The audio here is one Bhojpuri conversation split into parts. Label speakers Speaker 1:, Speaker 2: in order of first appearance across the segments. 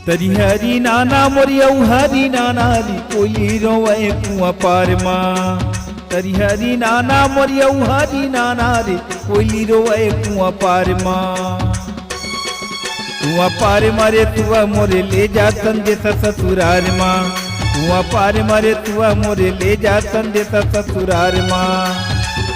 Speaker 1: तरी हरी नाना मोरिया हरी नाना री कोयली रोवे कुआं पार माँ। तरी हरी नाना मोरिया हरी नाना रे कोयली रोवे कुआं पार माँ। कुआं पार मारे तुआ मोरे ले जा संदेशा ससुरार माँ। कुआं पार मारे तुआ मोरे ले जा संदेशा ससुरार माँ।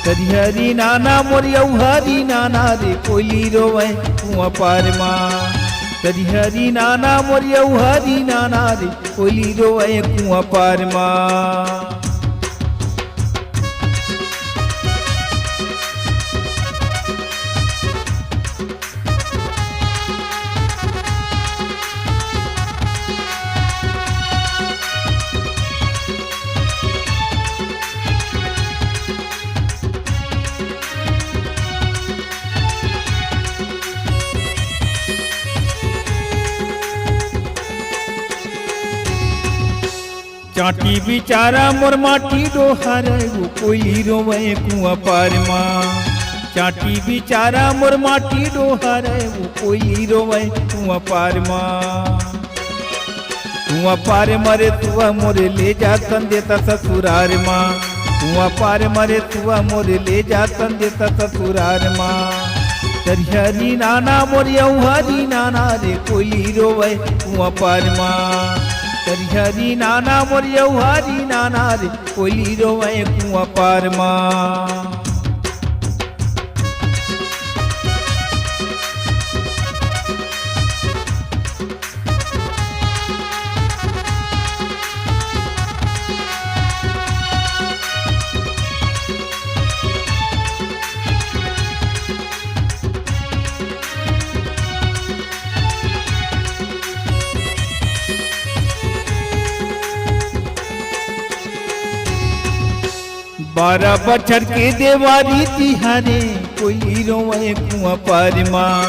Speaker 1: तरी हरी नाना मोरिया हरी नाना रे कोयली रोवे कुआं पार माँ। तरी हरी नाना मोरिया हरी नाना रे कोयली रोवे कुआं पार माँ। चाटी बिचारा मोर माटी डोहारे वो कोयली रोवे कुआं पार माँ। चाटी बिचारा मोर माटी डोहारे वो कोयली रोवे कुआं पार माँ। कुआं पार मरे तुआ मोरे ले जा संदेशा ससुरार माँ। कुआं पार मरे तुआ मोरे ले जा संदेशा ससुरार माँ। तरी हरी नाना मोरिया हरी नाना रे कोयली रोवे कुआं पार माँ। तरी हरी नाना मोरिया हरी नाना रे कोयली रोवे कुआं पार माँ। बारह बछर के देवारी तिहारे कोयली रोवे कुआं पार माँ।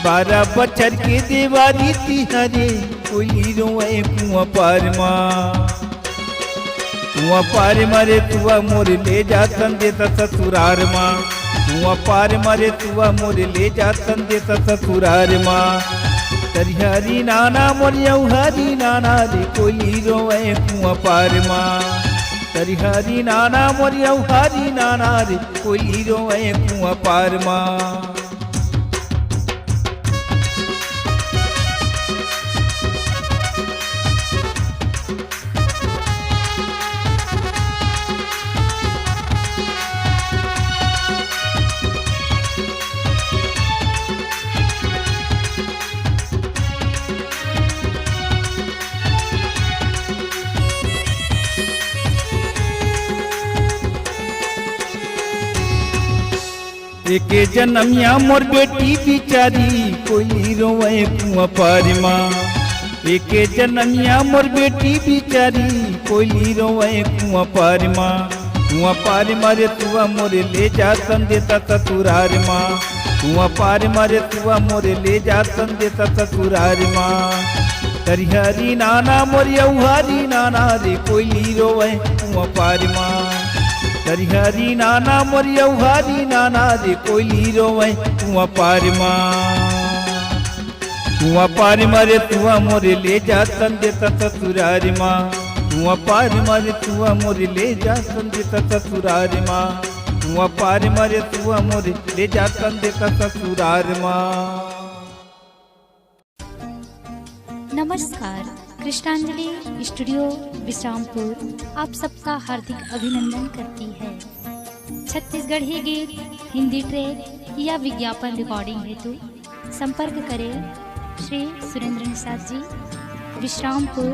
Speaker 1: 12 बछर के देवारी तिहारे कोयली रोवे कुआं पार माँ। कुआं पार मारे तुआ मोरे ले जा संदेशा ससुरार माँ। कुआं पार मारे तुआ मोरे ले जा संदेशा ससुरार माँ। तरी हरी नाना मोरिया हरी नाना रे कोयली रोवे कुआं पार माँ। तरी हरी नाना मोरिया हरी नाना रे कोयली रोवे कुआं पार माँ। एके जनमिया मोर बेटी बिचारी कोयली रोवे कुआं पार माँ। एके जनमिया मोर बेटी बिचारी कोयली रोवे कुआं पार माँ। कुआं पार मारे तुआ मोरे ले जा संदेशा ससुरार माँ। कुआं पार मारे तुआ मोरे ले जा संदेशा ससुरार माँ। तरी हरी नाना मोरिया हरी नाना रे कोयली रोवे कुआं पार माँ। तरी हरी नाना मोरिया हरी नाना रे कोयली रोवे कुआं पार माँ। कुआं पार मारे तुआ मोरे ले जा संदेशा ससुरार माँ। कुआं पार मारे तुआ मोरे ले जा संदेशा ससुरार माँ। कुआं पार मारे तुआ मोरे ले जा संदेशा ससुरार माँ।
Speaker 2: नमस्कार, कृष्णांजलि स्टूडियो विश्रामपुर आप सबका हार्दिक अभिनंदन करती है। छत्तीसगढ़ी गीत, हिंदी ट्रैक या विज्ञापन रिकॉर्डिंग हेतु संपर्क करें श्री सुरेंद्र निषाद जी, विश्रामपुर